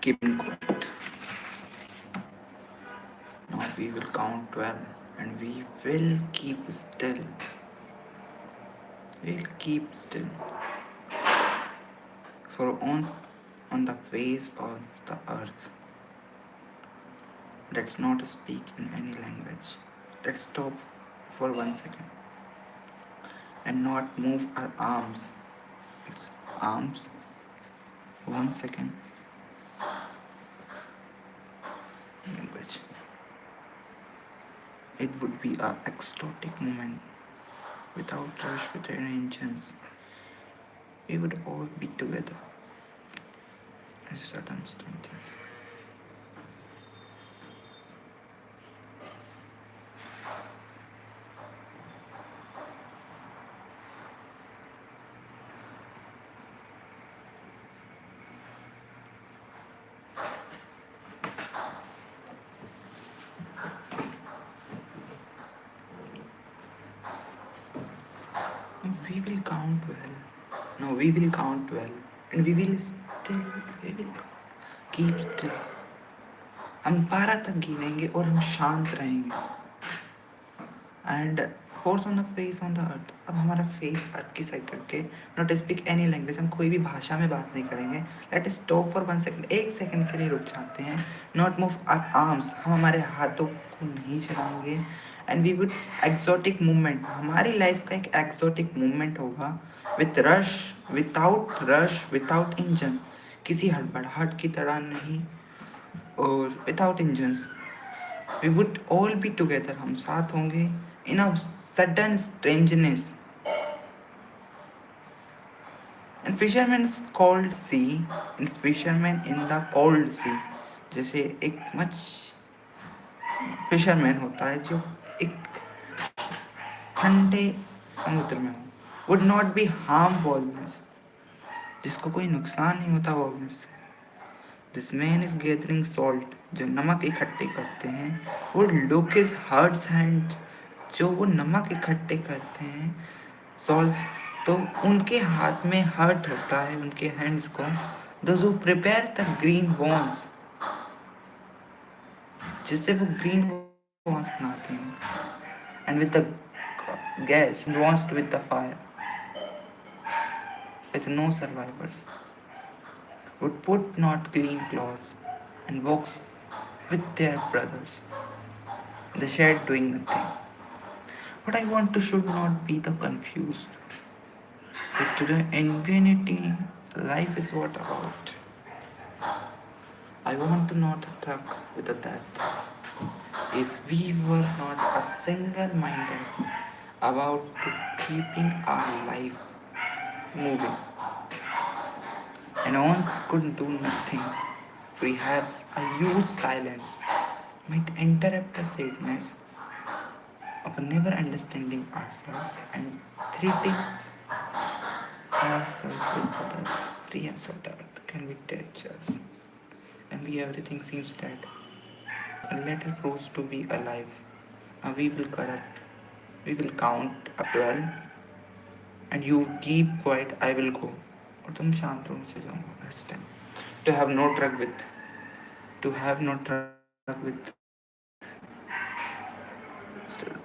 Keep in quiet. Now we will count 12 and we will keep still. We'll keep still. For once on the face of the earth, let's not speak in any language. Let's stop for 1 second and not move our arms. It's arms. 1 second. Language. It would be a ecstatic moment without rush, without engines. We would all be together as circumstances. We will count well. No, we will count well. And we will keep still. हम 12 तक गिनेंगे और हम शांत रहेंगे. And force on the face on the earth. अब हमारा face अर्थ की side करके नॉट स्पीक एनी लैंग्वेज. हम कोई भी भाषा में बात नहीं करेंगे. Let stop for 1 second. 1 second के लिए रुक जाते हैं. Not move our arms. हम हमारे हाथों को नहीं चलाएंगे. And we would exotic movement. हमारी लाइफ का एक एक्सोटिक मूवमेंट होगा. With rush, without engine. किसी हड़बड़ाहट की तरह नहीं. और without engines. We would all be together. हम साथ होंगे in a sudden strangeness. And fishermen cold sea, and fishermen in the cold sea. जैसे एक मच फिशरमैन होता है जो एक ठंडे समुद्र में हो. Would not be harm wellness. जिसको कोई नुकसान नहीं होता वॉलनेस से. This man is gathering salt. जो नमक इकट्ठे करते हैं. Would look is hurts hand. जो वो नमक इकट्ठे करते हैं सॉल्ट, तो उनके हाथ में हर्ट होता है. उनके हैंड्स को. Those who prepare the green bones. जिससे वो ग्रीन बोन्स बनाते हैं. And with the gas launched with the fire with no survivors, would put not clean clothes and walks with their brothers in the shed doing nothing. What I want to should not be the confused. But to the infinity, life is what about. I want to not talk with the death. If we were not a single-minded about to keeping our life moving, and once could do nothing, perhaps a huge silence might interrupt the sadness of never understanding ourselves and treating ourselves with others. Priyas of that can we touch us, and we everything seems dead. And let it proves to be alive. Now we will corrupt. We will count up 12, and you keep quiet. I will go. और तुम शांत room से जाओ. This time. To have no drug with. To have no drug with. Still.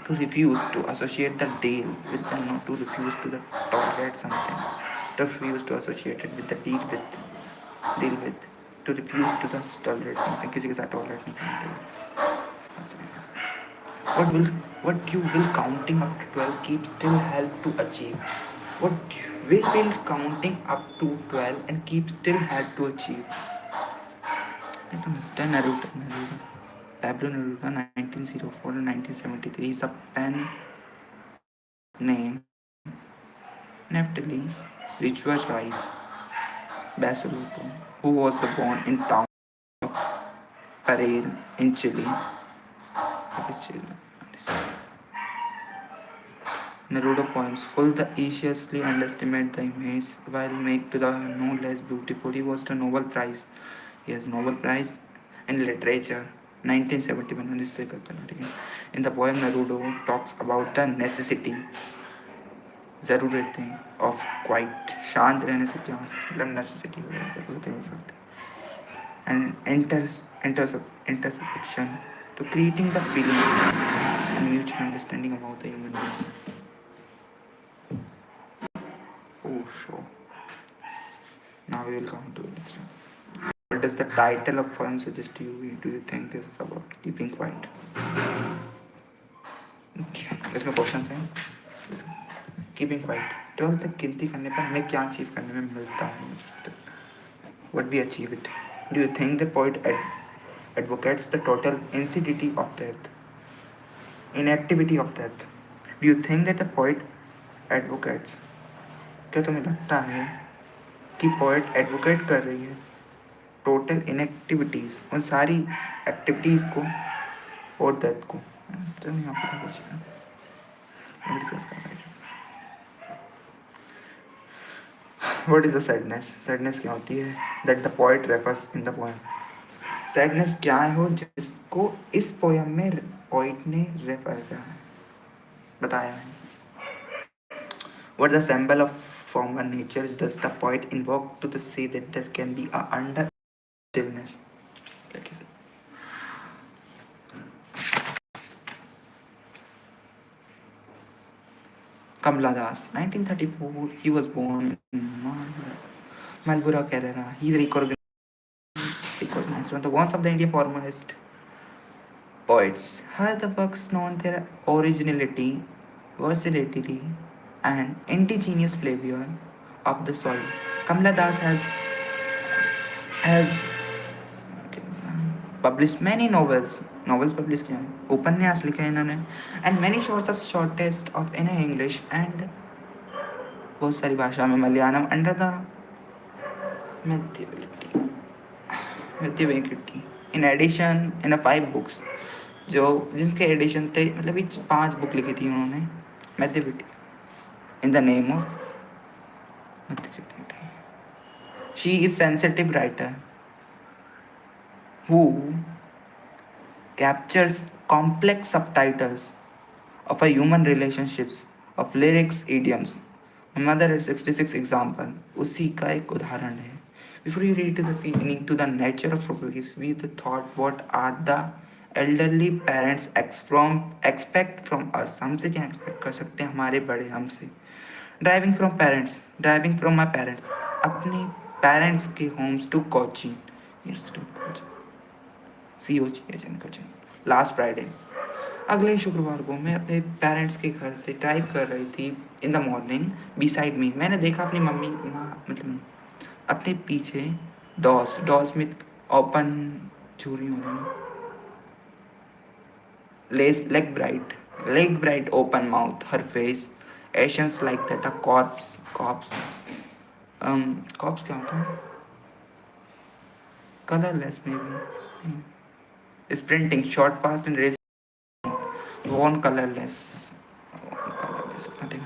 To refuse to associate the deal with the no, to refuse to the tolerate something, to refuse to associate it with the deal with, to refuse to the tolerate something. किसी के साथ tolerate नहीं करते. What you will counting up to 12 keep still help to achieve. What we will counting up to 12 and keep still help to achieve. Mr. Naruto. Pablo Neruda, 1904 to 1973, is a pen name. Neftali Bhojraj Basilito, who was born in town of Parel in Chile. Neruda poems fallaciously underestimate the image while make to the no less beautiful. He was the Nobel Prize. He has Nobel Prize in Literature 1971 on his In the poem Neruda talks about the necessity ज़रूरत है of quiet शांत रहने से class मतलब necessity ज़रूरत है and intersection to creating the feelings and mutual understanding about the human beings. Oh, sure. Now we will come to this. What does the title of poem suggest to you? Do you think this is about keeping quiet? इसमें question हैं keeping quiet 12 तक गिनती करने पर हमें क्या achieve करने में मिलता है what we achieve it. Do you think the poet advocates the total inactivity of death? Inactivity of death. Do you think that the poet advocates? क्या तुम्हें लगता है कि पोएट एडवोकेट कर रही है टोटल इनएक्टिविटीज उन सारी एक्टिविटीज को और डेथ को यहाँ पर कुछ डिस्कस कर रहे हैं What is the sadness? Sadness क्या होती है? That the poet refers in the poem. Sadness क्या है और जिसको इस पोयम में पोइट ने रेफर किया है बताया है What the symbol of former nature is does the poet invoke to the say that there can be a under stillness. Kamala Das, 1934, he was born in Marlborough, Kerala. He is recognized one of the ones of the Indian formalist poets. Her the works known their originality, versatility, and indigenous flavor of the soil. Kamala Das has published many novels published किया है उपन्यास लिखे हैं इन्होंने and many shorts of shortest of in English and बहुत सारी भाषा में Malayalam under the Mathivekiti. In addition in a 5 books जो जिनके एडिशन थे मतलब ये 5 बुक लिखी थी उन्होंने मैथविटी in the name of Mathivekiti. She is sensitive writer who captures complex subtitles of a human relationships of lyrics idioms. My mother had 66 example. उसी का एक उदाहरण है. Before you read to the beginning to the nature of prophecies, we the thought what are the elderly parents expect from us. हमसे क्या expect कर सकते हैं हमारे बड़े हमसे. Driving from my parents. अपने parents के homes to Kochi. Last Friday अगले शुक्रवार को मैं अपने पेरेंट्स के घर से ड्राइव कर रही थी in the morning B side में मैंने देखा अपनी मम्मी मतलब अपने पीछे डॉस में ओपन चूरी हो रही leg bright open mouth her face एशंस लाइक दैट अ कॉप्स क्या होता है colourless may be sprinting short fast and racing worn colorless nothing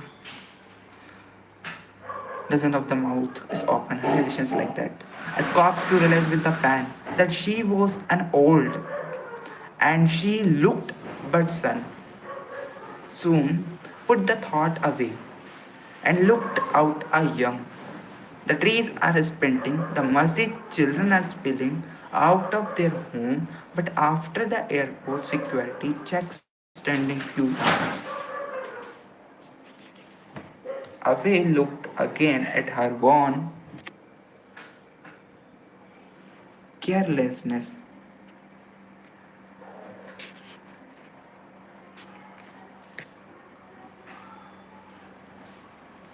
doesn't of the mouth is open relations like that as cops to realize with the pan that she was an old and she looked but son soon put the thought away and looked out a young the trees are sprinting the masjid children are spilling out of their home, but after the airport security checks standing few times. Away looked again at her worn carelessness